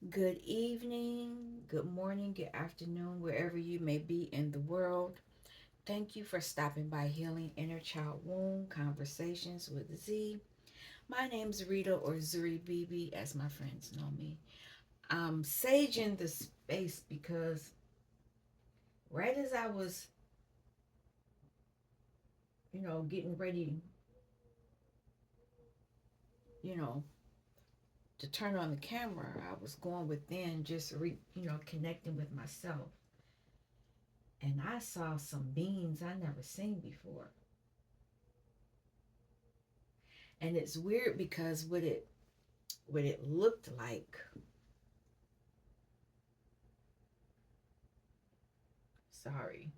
Good evening, good morning, good afternoon, wherever you may be in the world. Thank you for stopping by Healing Inner Child Wound Conversations with Z. My name's Rita or Zuri BB, as my friends know me. I'm saging the space because right as I was, getting ready, you know, to turn on the camera, I was going within, just connecting with myself, and I saw some beings I never seen before. And it's weird because what it looked like, sorry,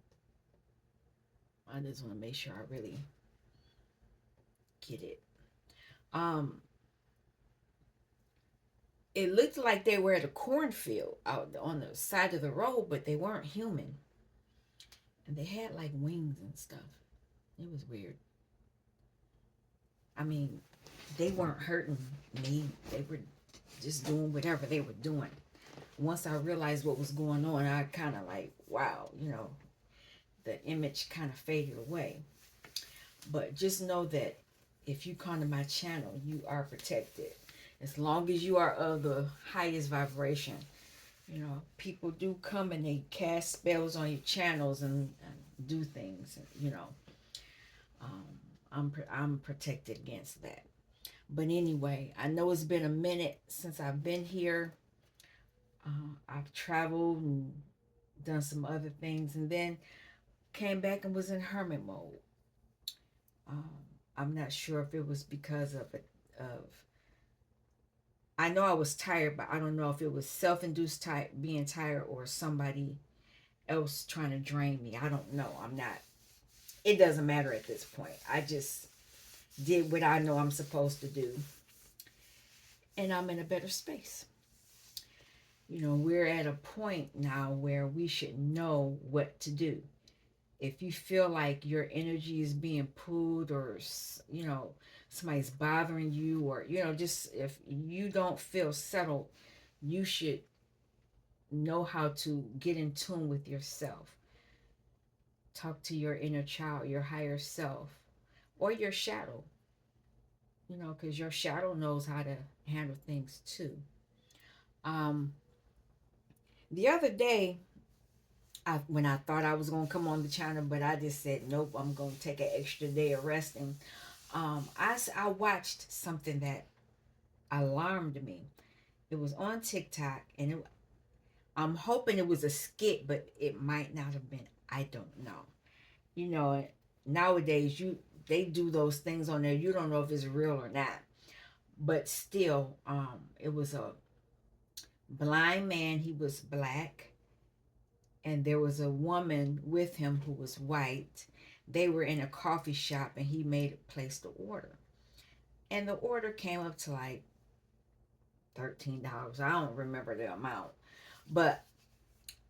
I just want to make sure I really get it. um it looked like they were at a cornfield out on the side of the road, but they weren't human, and they had like wings and stuff. It was weird. I mean, they weren't hurting me, they were just doing whatever they were doing. Once I realized what was going on, I kind of like, wow, the image kind of faded away. But just know that if you come to my channel, you are protected. As long as you are of the highest vibration. People do come and they cast spells on your channels and do things. Um, I'm protected against that. But anyway, I know it's been a minute since I've been here. I've traveled and done some other things, and then came back and was in hermit mode. Um, I'm not sure if it was because of it, of I know I was tired, but I don't know if it was self-induced being tired or somebody else trying to drain me. I don't know. I'm not. It doesn't matter at this point. I just did what I know I'm supposed to do, and I'm in a better space. We're at a point now where we should know what to do. If you feel like your energy is being pulled, or somebody's bothering you, or just if you don't feel settled, you should know how to get in tune with yourself. Talk to your inner child, your higher self, or your shadow, because your shadow knows how to handle things too. um the other day, when I thought I was going to come on the channel, but I just said nope, I'm going to take an extra day of resting. I watched something that alarmed me. It was on TikTok, and I'm hoping it was a skit, but it might not have been. I don't know. You know, nowadays they do those things on there. You don't know if it's real or not. But still, it was a blind man. He was black, and there was a woman with him who was white. They were in a coffee shop, and he made a place to order. And the order came up to like $13. I don't remember the amount, but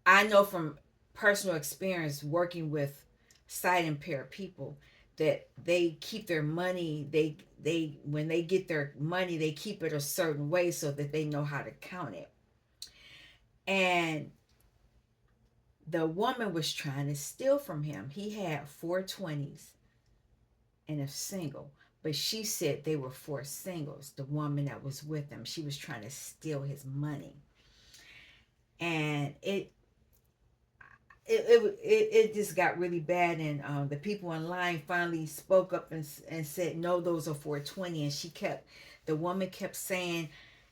I know from personal experience working with sight impaired people that they keep their money. They when they get their money, they keep it a certain way so that they know how to count it. And the woman was trying to steal from him. He had four 20s and a single, but she said they were four singles. The woman that was with him, she was trying to steal his money. And it just got really bad, and the people online finally spoke up and said no, those are 420. And the woman kept saying,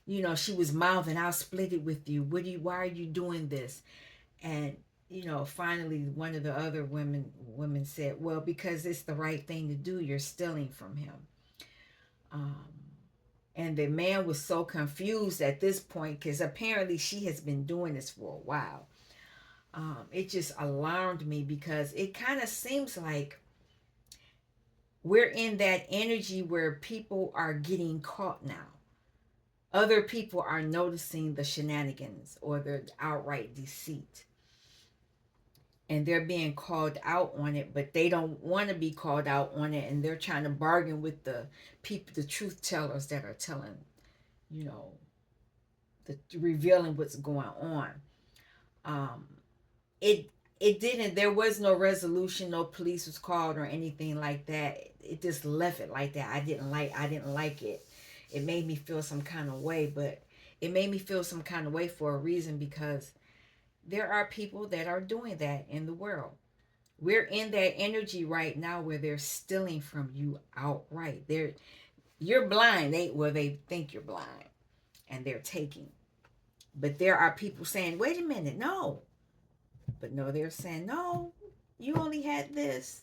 she was mouthing, I'll split it with you, why are you doing this? And finally one of the other women said, well, because it's the right thing to do, you're stealing from him. um, and the man was so confused at this point, because apparently she has been doing this for a while. It just alarmed me because it kind of seems like we're in that energy where people are getting caught now. Other people are noticing the shenanigans or the outright deceit, and they're being called out on it, but they don't want to be called out on it, and they're trying to bargain with the people, the truth tellers that are telling, you know, the revealing what's going on. Um, it it didn't. There was no resolution. No police was called or anything like that. It just left it like that. I didn't like it. It made me feel some kind of way, but it made me feel some kind of way for a reason, because there are people that are doing that in the world. We're in that energy right now where they're stealing from you outright. You're blind. They think you're blind, and they're taking. But there are people saying, "Wait a minute, no." But no, they're saying, "No, you only had this,"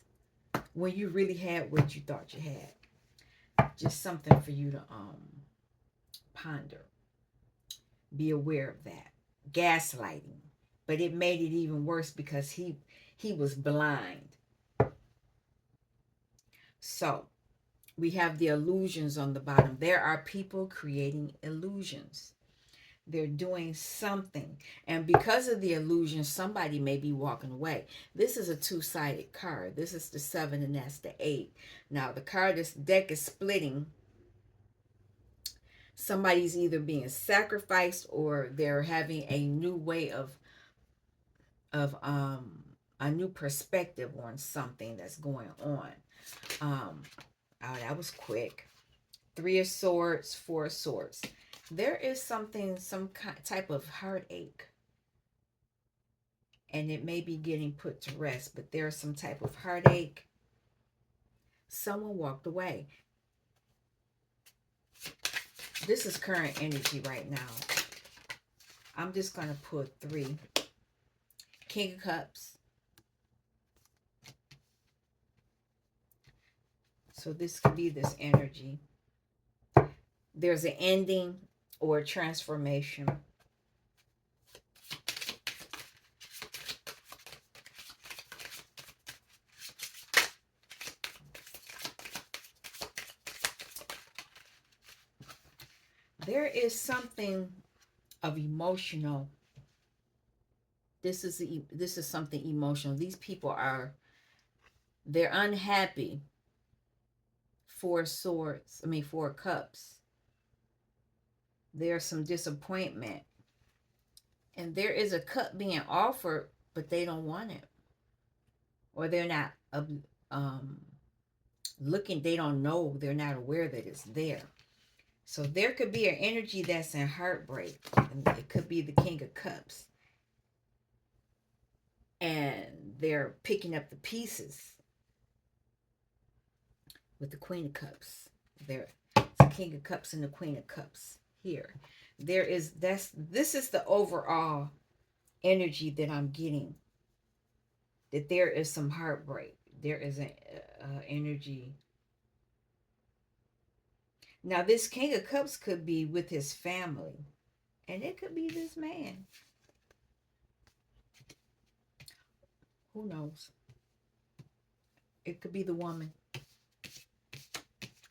when you really had what you thought you had. Just something for you to ponder. Be aware of that. Gaslighting. But it made it even worse because he was blind. So we have the illusions on the bottom. There are people creating illusions. They're doing something. And because of the illusion, somebody may be walking away. This is a two-sided card. This is the 7 and that's the 8. Now, the card, this deck is splitting. Somebody's either being sacrificed or they're having a new way of a new perspective on something that's going on. Oh, that was quick. 3 of Swords, 4 of Swords. There is something, some type of heartache, and it may be getting put to rest, but there's some type of heartache. Someone walked away. This is current energy right now. I'm just going to put 3. King of Cups. So this could be this energy. There's an ending or a transformation. There is something of emotional. This is something emotional. These people they're unhappy. 4 swords. 4 cups. There's some disappointment. And there is a cup being offered, but they don't want it. Or they're not looking, they don't know, they're not aware that it's there. So there could be an energy that's in heartbreak. And it could be the King of Cups. And they're picking up the pieces with the Queen of Cups. There, the King of Cups and the Queen of Cups here. This is the overall energy that I'm getting. That there is some heartbreak. There is an energy. Now, this King of Cups could be with his family. And it could be this man. Who knows? It could be the woman.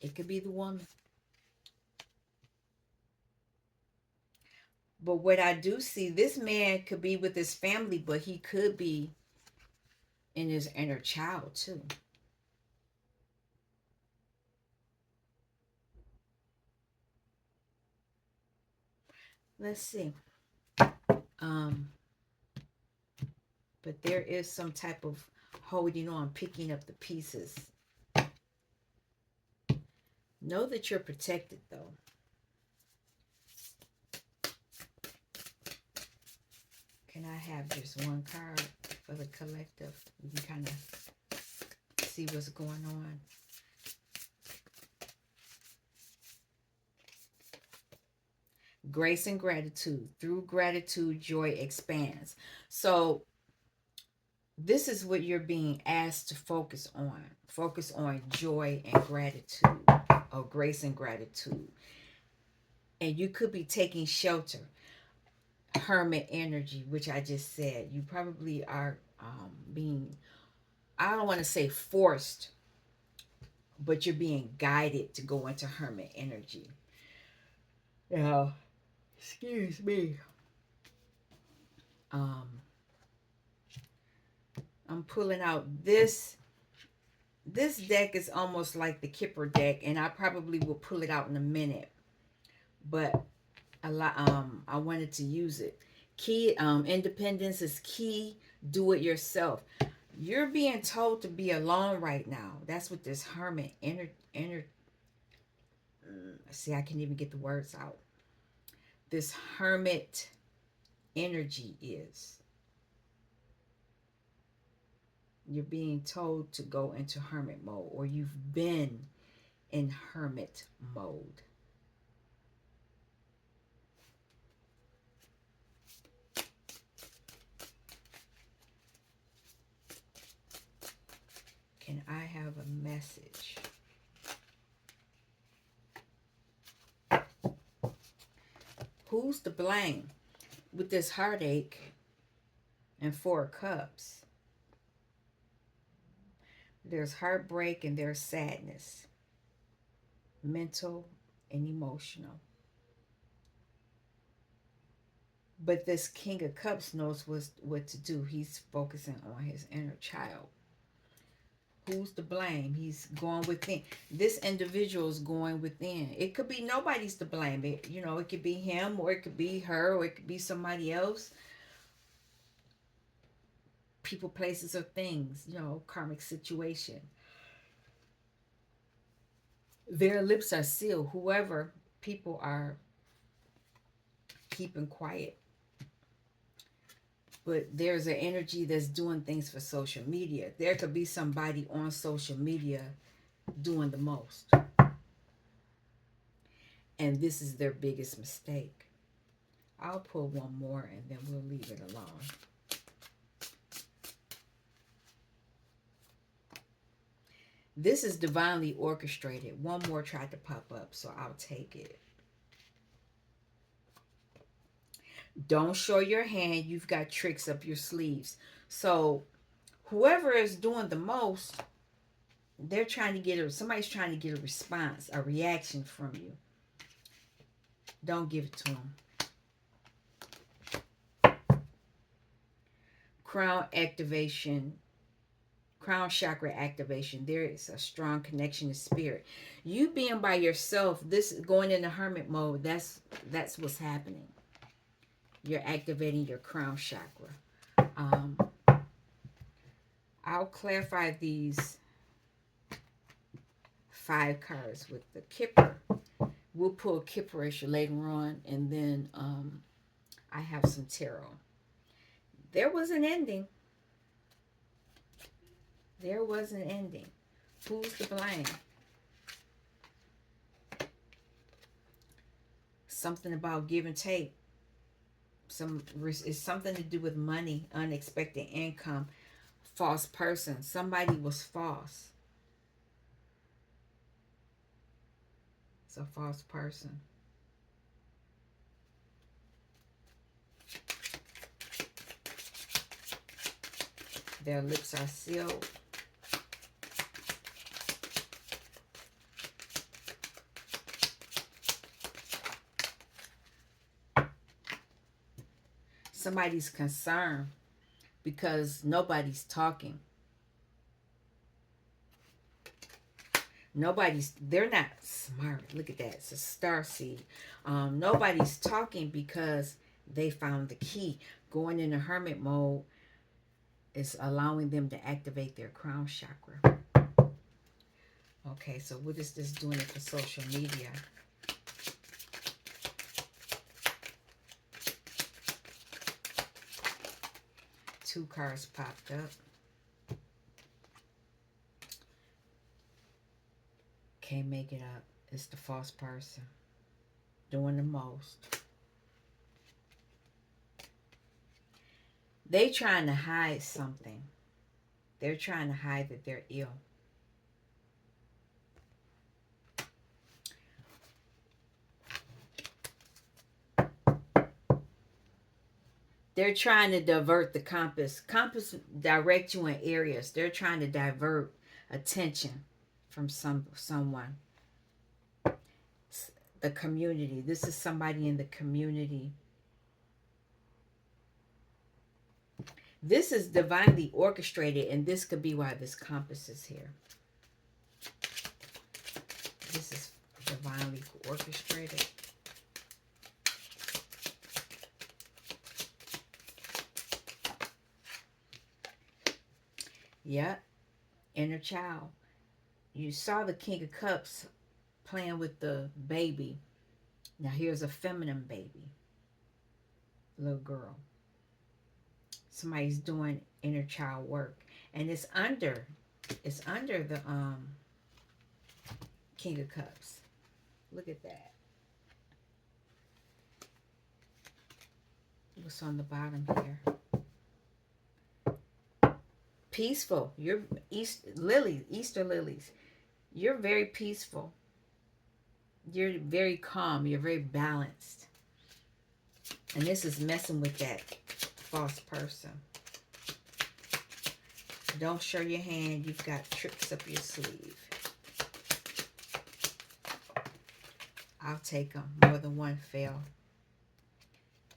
It could be the woman. But what I do see, this man could be with his family, but he could be in his inner child too. Let's see. But there is some type of holding on, picking up the pieces. Know that you're protected, though. Can I have just one card for the collective? You can kind of see what's going on. Grace and gratitude. Through gratitude, joy expands. So this is what you're being asked to focus on. Focus on joy and gratitude, or grace and gratitude. And you could be taking shelter. Hermit energy, which I just said. You probably are being, I don't want to say forced, but you're being guided to go into hermit energy. Now, excuse me. I'm pulling out this. This deck is almost like the Kipper deck, and I probably will pull it out in a minute. But a lot. I wanted to use it. Key. Independence is key. Do it yourself. You're being told to be alone right now. That's what this hermit inner. See, I can't even get the words out. This hermit energy is. You're being told to go into hermit mode, or you've been in hermit mode. Can I have a message? Who's to blame with this heartache and 4 of Cups? There's heartbreak and there's sadness, mental and emotional. But this King of Cups knows what to do. He's focusing on his inner child. Who's to blame? He's going within. This individual is going within. It could be nobody's to blame. It could be him, or it could be her, or it could be somebody else. People, places, or things. Karmic situation. Their lips are sealed. Whoever people are keeping quiet. But there's an energy that's doing things for social media. There could be somebody on social media doing the most. And this is their biggest mistake. I'll pull one more and then we'll leave it alone. This is divinely orchestrated. One more tried to pop up, so I'll take it. Don't show your hand. You've got tricks up your sleeves. So whoever is doing the most, they're trying to somebody's trying to get a response, a reaction from you. Don't give it to them. Crown activation. Crown chakra activation. There is a strong connection to spirit. You being by yourself, this going into hermit mode, that's what's happening. You're activating your crown chakra. I'll clarify these 5 cards with the Kipper. We'll pull Kipperish later on, and then I have some tarot. There was an ending. There was an ending. Who's to blame? Something about give and take. It's something to do with money, unexpected income, false person. Somebody was false. It's a false person. Their lips are sealed. Somebody's concerned because nobody's talking. They're not smart. Look at that. It's a star seed. Nobody's talking because they found the key. Going into hermit mode is allowing them to activate their crown chakra. Okay, so what is this doing it for social media? Two cards popped up. Can't make it up. It's the false person doing the most. They trying to hide something. They're trying to hide that they're ill. They're trying to divert the compass. Compass direct you in areas. They're trying to divert attention from someone. The community. This is somebody in the community. This is divinely orchestrated, and this could be why this compass is here. This is divinely orchestrated. Yep, inner child. You saw the King of Cups playing with the baby. Now here's a feminine baby, little girl. Somebody's doing inner child work, and it's under the King of Cups. Look at that. What's on the bottom here? Peaceful. You're Easter lilies. You're very peaceful. You're very calm. You're very balanced. And this is messing with that false person. Don't show your hand. You've got tricks up your sleeve. I'll take them. More than one fail.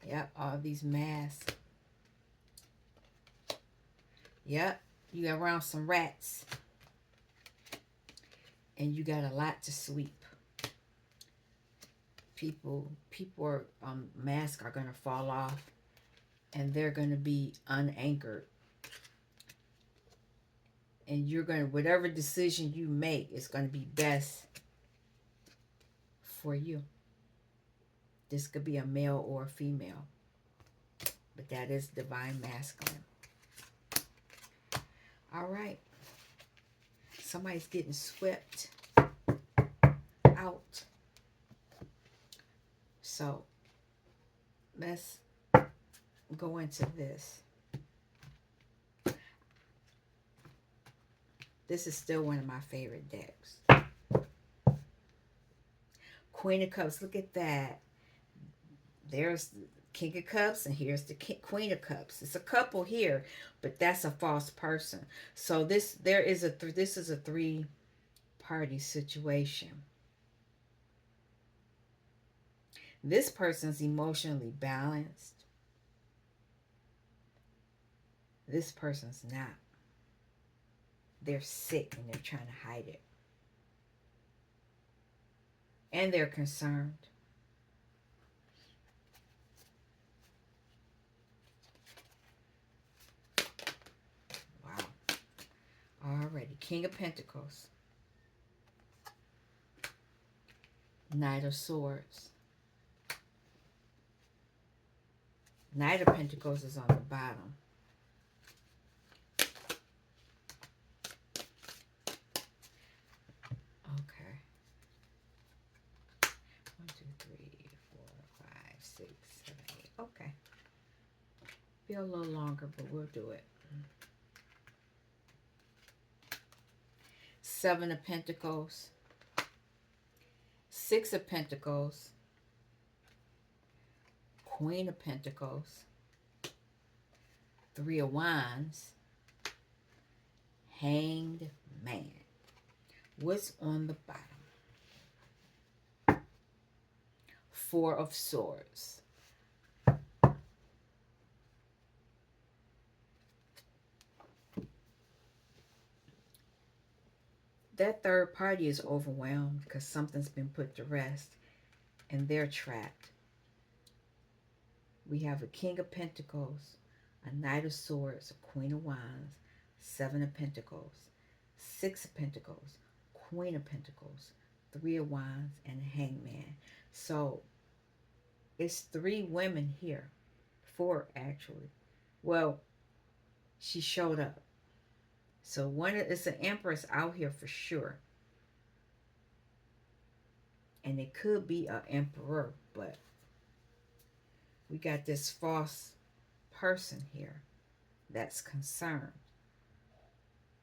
Yep, all these masks. Yep, you got around some rats. And you got a lot to sweep. People are masks are gonna fall off, and they're gonna be unanchored. And you're gonna, whatever decision you make is gonna be best for you. This could be a male or a female, but that is divine masculine. All right. Somebody's getting swept out. So let's go into this. This is still one of my favorite decks. Queen of Cups. Look at that. There's the King of Cups, and here's the Queen of Cups. It's a couple here, but that's a false person. So this is a three-party situation. This person's emotionally balanced. This person's not. They're sick and they're trying to hide it. And they're concerned. Wow. Alrighty. King of Pentacles. Knight of Swords. Knight of Pentacles is on the bottom. Okay. 1, 2, 3, 4, 5, 6, 7, 8. Okay. Be a little longer, but we'll do it. 7 of Pentacles. 6 of Pentacles. Queen of Pentacles. 3 of Wands. Hanged Man. What's on the bottom? 4 of Swords. That third party is overwhelmed because something's been put to rest and they're trapped. We have a King of Pentacles, a Knight of Swords, a Queen of Wands, 7 of Pentacles, 6 of Pentacles, Queen of Pentacles, 3 of Wands, and a Hangman. So it's 3 women here. 4 actually. Well, she showed up. So it's an Empress out here for sure. And it could be an Emperor, but we got this false person here that's concerned.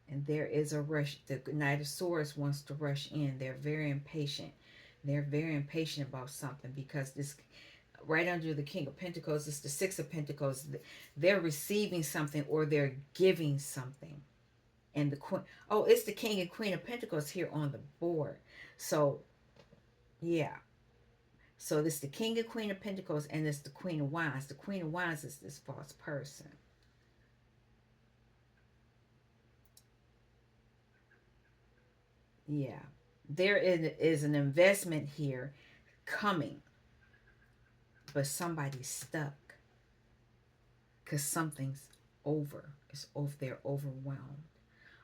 And there is a rush. The Knight of Swords wants to rush in. They're very impatient. They're very impatient about something because this, right under the King of Pentacles, is the 6 of Pentacles. They're receiving something or they're giving something. And the Queen, oh, it's the King and Queen of Pentacles here on the board. So, yeah. So this is the King and Queen of Pentacles, and it's the Queen of Wands. The Queen of Wands is this false person. Yeah. There is an investment here coming, but somebody's stuck because something's over. It's over. They're overwhelmed.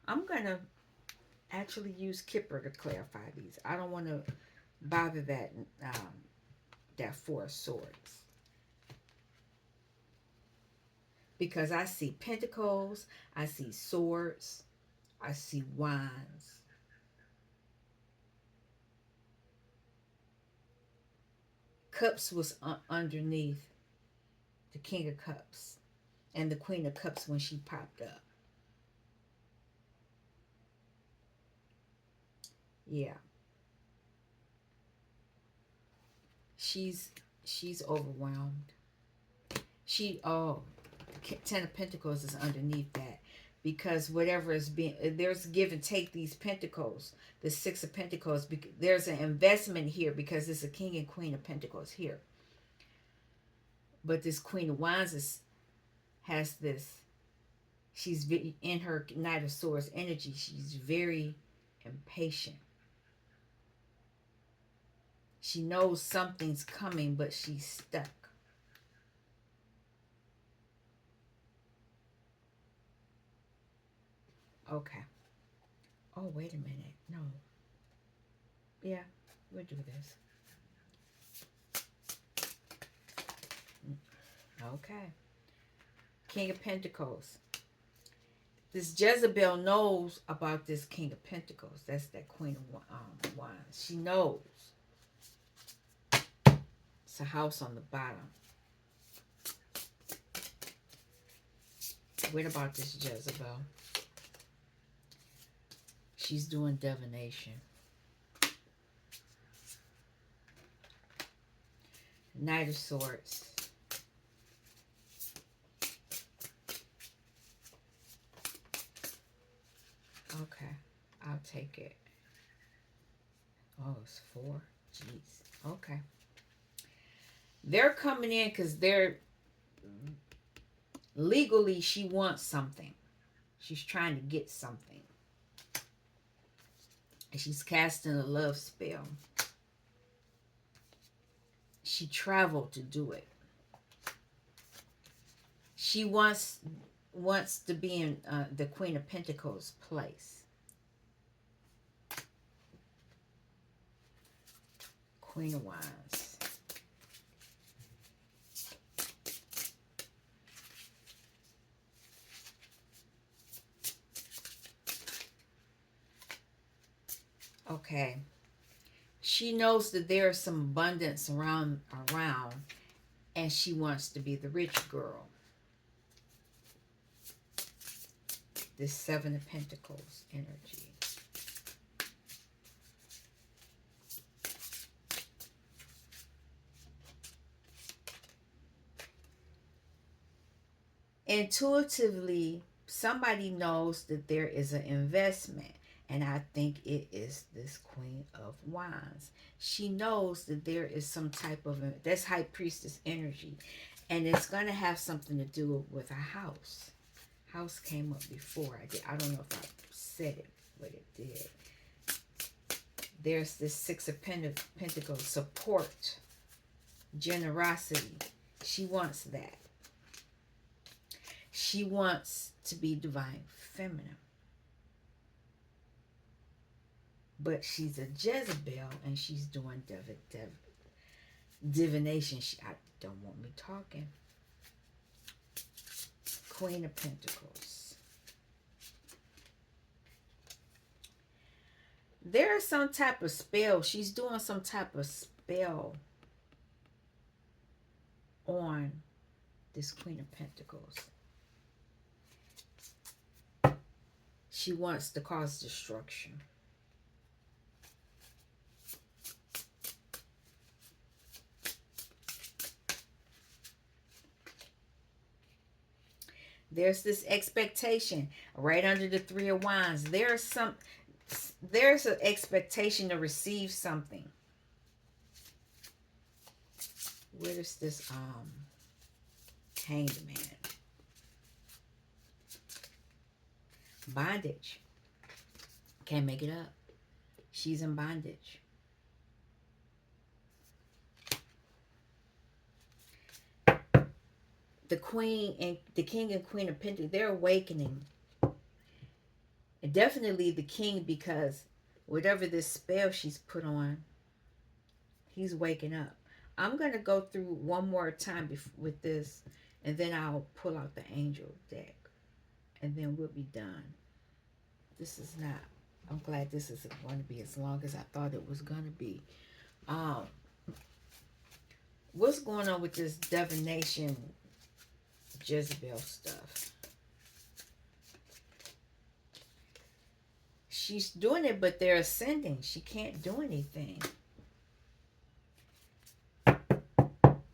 I'm going to actually use Kipper to clarify these. I don't want to bother um, that Four of Swords. Because I see pentacles, I see swords, I see wands. Cups was underneath the King of Cups and the Queen of Cups when she popped up. Yeah. She's she's overwhelmed. Ten of Pentacles is underneath that because whatever is being there's give and take these Pentacles, the Six of Pentacles. There's an investment here because it's a King and Queen of Pentacles here, but this Queen of Wands has this. She's in her Knight of Swords energy. She's very impatient. She knows something's coming, but she's stuck. Okay. Oh, wait a minute. No. Yeah, we'll do this. Okay. King of Pentacles. This Jezebel knows about this King of Pentacles. That's that Queen of Wands. She knows. It's a house on the bottom. What about this Jezebel? She's doing divination. Knight of Swords. Okay, I'll take it. Oh, it's 4. Jeez. Okay. They're coming in because they're legally she wants something. She's trying to get something. And she's casting a love spell. She traveled to do it. She wants to be in the Queen of Pentacles place. Queen of Wands. Okay. She knows that there is some abundance around, and she wants to be the rich girl. This Seven of Pentacles energy. Intuitively, somebody knows that there is an investment, and I think it is this Queen of Wands. She knows that there is some type of, that's High Priestess energy, and it's going to have something to do with a house. House came up before. I don't know if I said it, but it did. There's this Six of Pentacles, support, generosity. She wants that. She wants to be divine feminine. But she's a Jezebel and she's doing divination. I don't want me talking. Queen of Pentacles. There's some type of spell. She's doing some type of spell on this Queen of Pentacles. She wants to cause destruction. There's this expectation right under the Three of Wands. There's an expectation to receive something. Where is this Hanged Man? Bondage. Can't make it up. She's in bondage. The Queen and the King and Queen of Pentacles, they're awakening. Definitely the king, because whatever this spell she's put on, he's waking up. I'm going to go through one more time with this, and then I'll pull out the angel deck, and then we'll be done. This is not, I'm glad this isn't going to be as long as I thought it was going to be. Um, what's going on with this divination Jezebel stuff? She's doing it, but they're ascending. She can't do anything.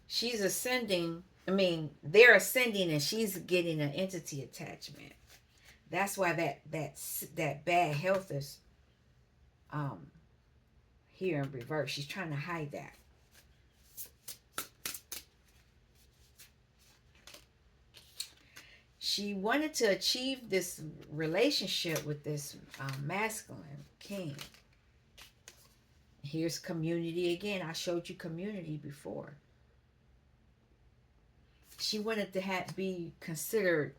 She's ascending. I mean, they're ascending, and she's getting an entity attachment. That's why that bad health is here in reverse. She's trying to hide that. She wanted to achieve this relationship with this masculine king. Here's community again. I showed you community before. She wanted to be considered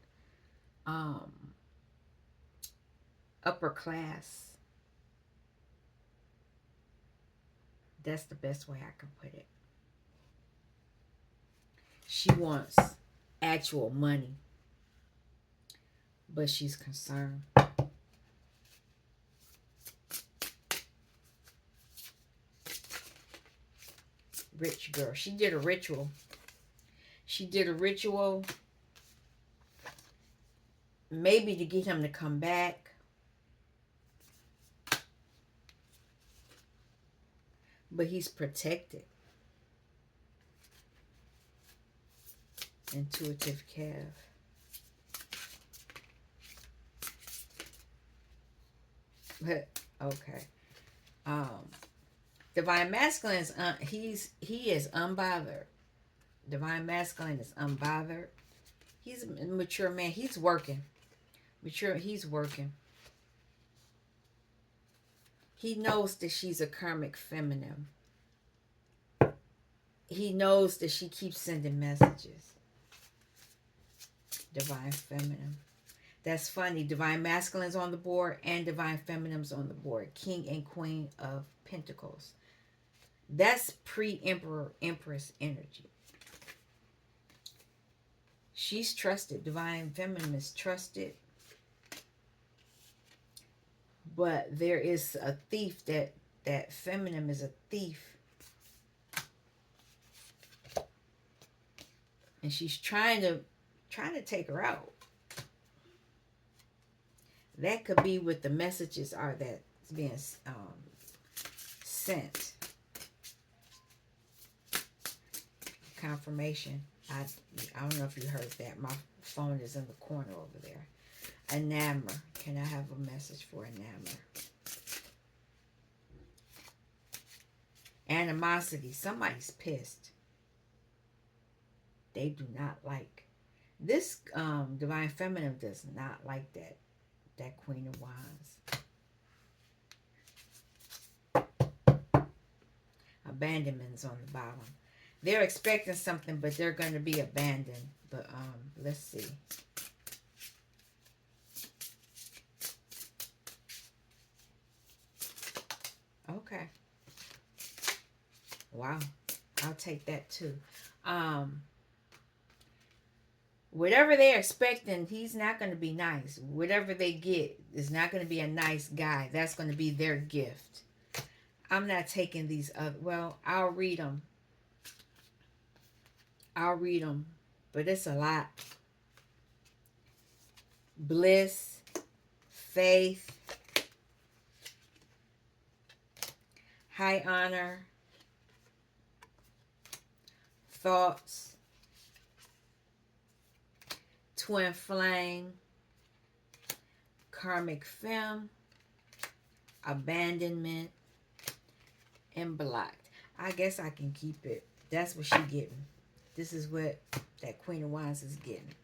upper class. That's the best way I can put it. She wants actual money, but she's concerned. Rich girl. She did a ritual. Maybe to get him to come back. But he's protected. Intuitive calf. Okay. Divine masculine is he is unbothered. Divine masculine is unbothered. He's a mature man. He's working. He's working. He knows that she's a karmic feminine. He knows that she keeps sending messages. Divine feminine. That's funny. Divine masculine's on the board and divine feminine's on the board. King and Queen of Pentacles. That's pre-emperor, empress energy. She's trusted. Divine feminine is trusted. But there is a thief that feminine is a thief. And she's trying to take her out. That could be what the messages are that's being sent. Confirmation. I don't know if you heard that. My phone is in the corner over there. Enamour. Can I have a message for enamour? Animosity. Somebody's pissed. They do not like. This divine feminine does not like that Queen of Wands. Abandonment's on the bottom. They're expecting something, but they're going to be abandoned. But let's see. Okay. Wow. I'll take that too. Whatever they're expecting, he's not going to be nice. Whatever they get is not going to be a nice guy. That's going to be their gift. I'm not taking these other. Well, I'll read them. But it's a lot. Bliss, faith, high honor, thoughts, twin flame, karmic femme, abandonment, and blocked. I guess I can keep it. That's what she's getting. This is what that Queen of Wands is getting.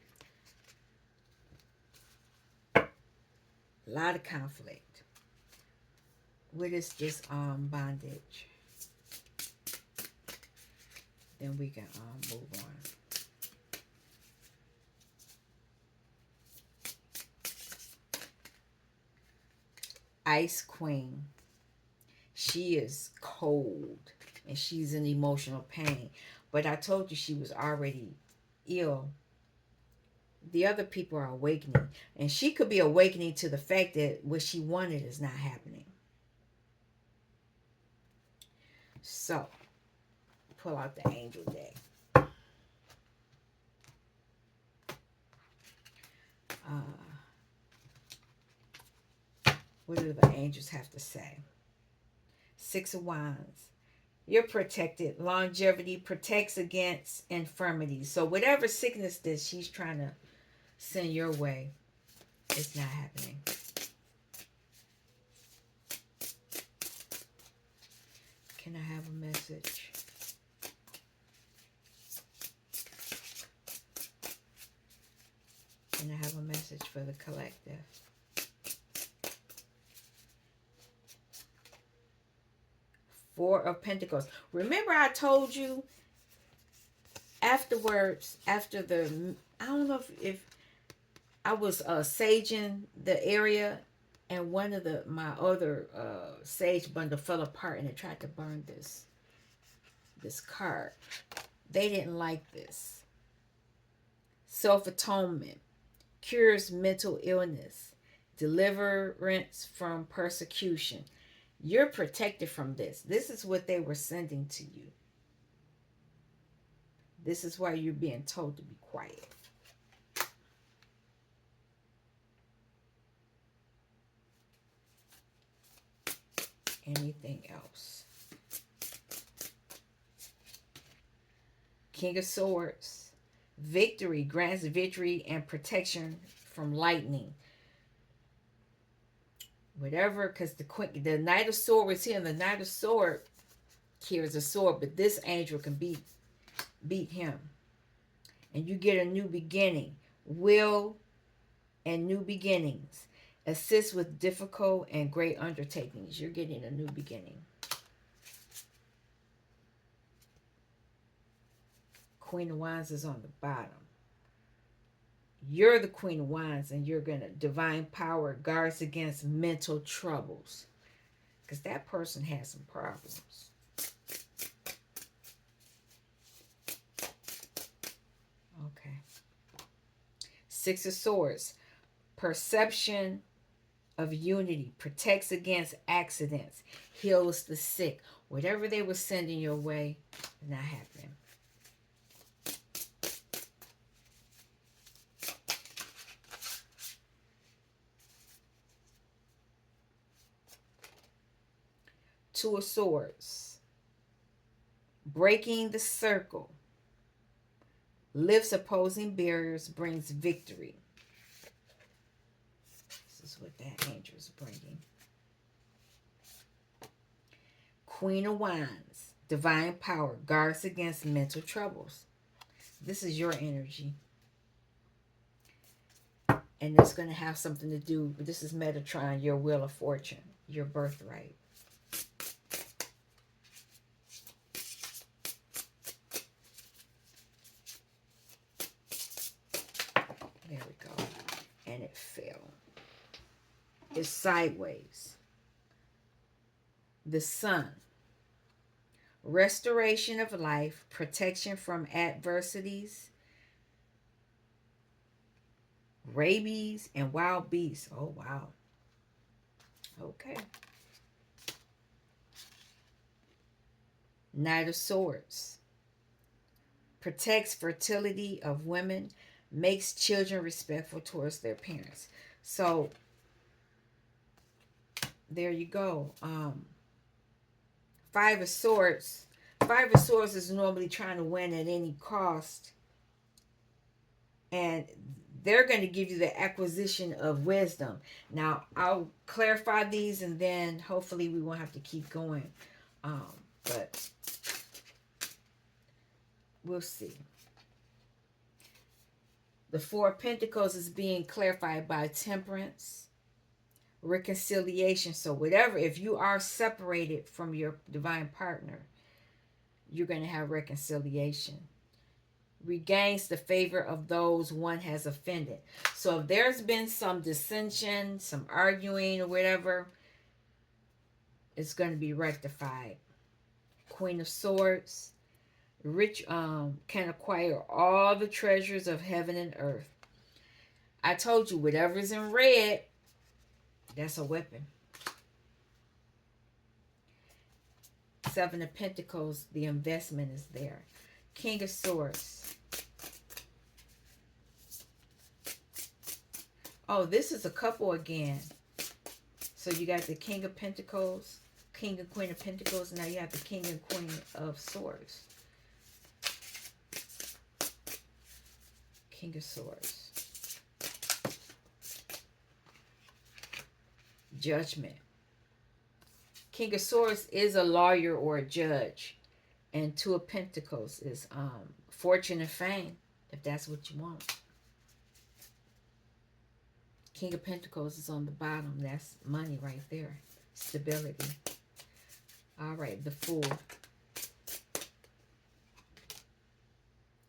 A lot of conflict. What is this bondage? Then we can move on. Ice Queen. She is cold and she's in emotional pain. But I told you she was already ill. The other people are awakening. And she could be awakening to the fact that what she wanted is not happening. So, pull out the angel deck. What do the angels have to say? Six of Wands. You're protected. Longevity protects against infirmity. So whatever sickness that she's trying to send your way, it's not happening. Can I have a message? Can I have a message for the collective? Four of Pentacles. Remember I told you afterwards, after the, I don't know if I was saging the area and one of my other sage bundle fell apart and it tried to burn this card. They didn't like this. Self-atonement cures mental illness, deliverance from persecution. You're protected from this. This is what they were sending to you. This is why you're being told to be quiet. Anything else? King of Swords. Victory grants victory and protection from lightning. Whatever, because the Knight of Swords was here, and the Knight of Swords carries a sword, but this angel can beat him. And you get a new beginning. Will and new beginnings. Assist with difficult and great undertakings. You're getting a new beginning. Queen of Wands is on the bottom. You're the Queen of Wands, and you're going to divine power guards against mental troubles. Because that person has some problems. Okay. Six of Swords. Perception of unity. Protects against accidents. Heals the sick. Whatever they were sending your way, not happening. Two of Swords. Breaking the circle. Lifts opposing barriers, brings victory. This is what that angel is bringing. Queen of Wands. Divine power. Guards against mental troubles. This is your energy. And it's going to have something to do, this is Metatron, your wheel of fortune, your birthright. There we go. And it fell. It's sideways. The Sun. Restoration of life, protection from adversities, rabies, and wild beasts. Oh, wow. Okay. Knight of Swords. Protects fertility of women, makes children respectful towards their parents. So, there you go. Five of Swords. Five of Swords is normally trying to win at any cost. And they're going to give you the acquisition of wisdom. Now, I'll clarify these and then hopefully we won't have to keep going. But we'll see. The Four of Pentacles is being clarified by temperance, reconciliation. So whatever, if you are separated from your divine partner, you're going to have reconciliation. Regains the favor of those one has offended. So if there's been some dissension, some arguing or whatever, It's going to be rectified. Queen of Swords. Rich can acquire all the treasures of heaven and earth. I told you, whatever's in red, that's a weapon. Seven of Pentacles, the investment is there. King of Swords. Oh, this is a couple again. So you got the King of Pentacles, King and Queen of Pentacles, and now you have the King and Queen of Swords. King of Swords. Judgment. King of Swords is a lawyer or a judge. And Two of Pentacles is fortune and fame, if that's what you want. King of Pentacles is on the bottom. That's money right there. Stability. All right, the Fool.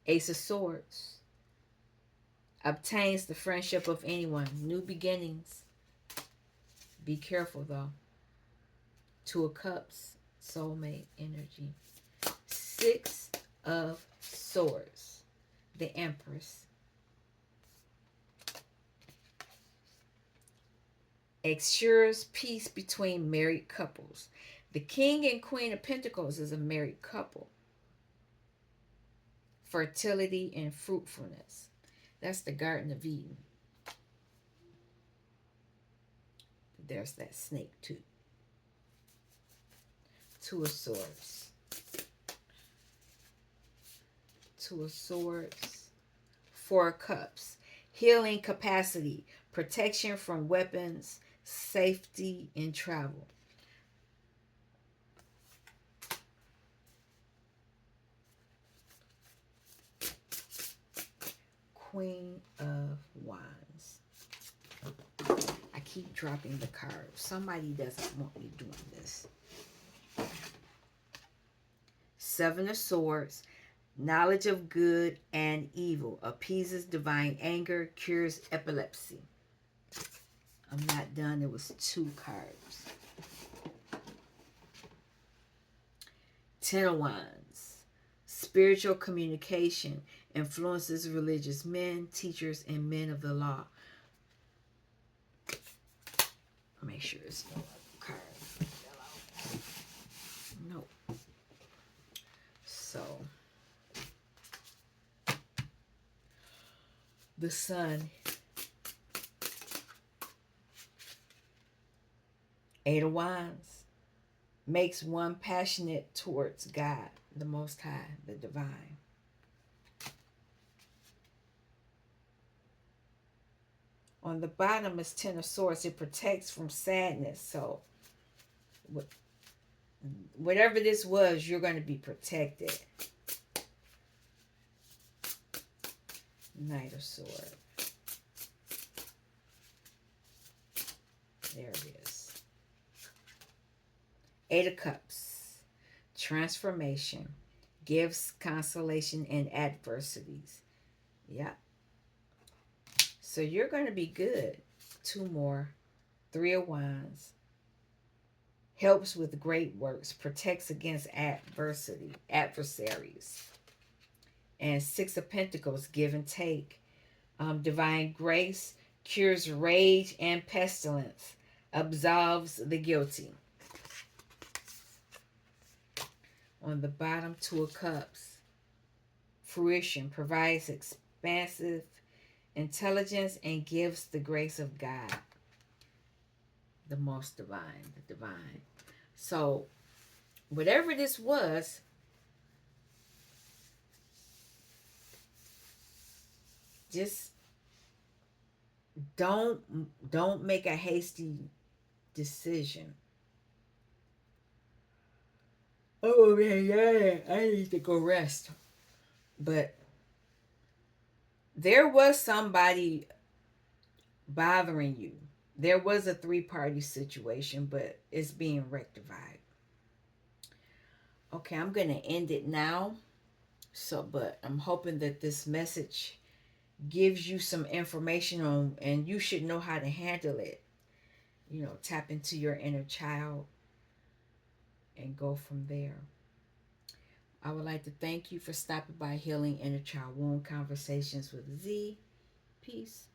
Ace of Swords. Obtains the friendship of anyone. New beginnings. Be careful though. Two of Cups. Soulmate energy. Six of Swords. The Empress. Ensures peace between married couples. The King and Queen of Pentacles is a married couple. Fertility and fruitfulness. That's the Garden of Eden. There's that snake too. Two of Swords. Two of Swords. Four of Cups. Healing capacity. Protection from weapons. Safety in travel. Queen of Wands. I keep dropping the card. Somebody doesn't want me doing this. Seven of Swords. Knowledge of good and evil. Appeases divine anger. Cures epilepsy. I'm not done. It was two cards. Ten of Wands. Spiritual communication. Influences religious men, teachers, and men of the law. Make sure it's no card. No. So, the Sun. Eight of Wands. Makes one passionate towards God, the Most High, the Divine. On the bottom is Ten of Swords. It protects from sadness. So, whatever this was, you're going to be protected. Knight of Swords. There it is. Eight of Cups. Transformation. Gives consolation in adversities. Yep. So you're going to be good. Two more. Three of Wands. Helps with great works. Protects against adversaries. And Six of Pentacles. Give and take. Divine grace. Cures rage and pestilence. Absolves the guilty. On the bottom, Two of Cups. Fruition. Provides expansive intelligence and gives the grace of God. The most divine. The divine. So, whatever this was, just don't make a hasty decision. Oh man, yeah, I need to go rest. But there was somebody bothering you. There was a three-party situation, but it's being rectified. Okay, I'm going to end it now. So, but I'm hoping that this message gives you some information on, and you should know how to handle it. You know, tap into your inner child. and go from there. I would like to thank you for stopping by Healing Inner Child Wound Conversations with Z. Peace.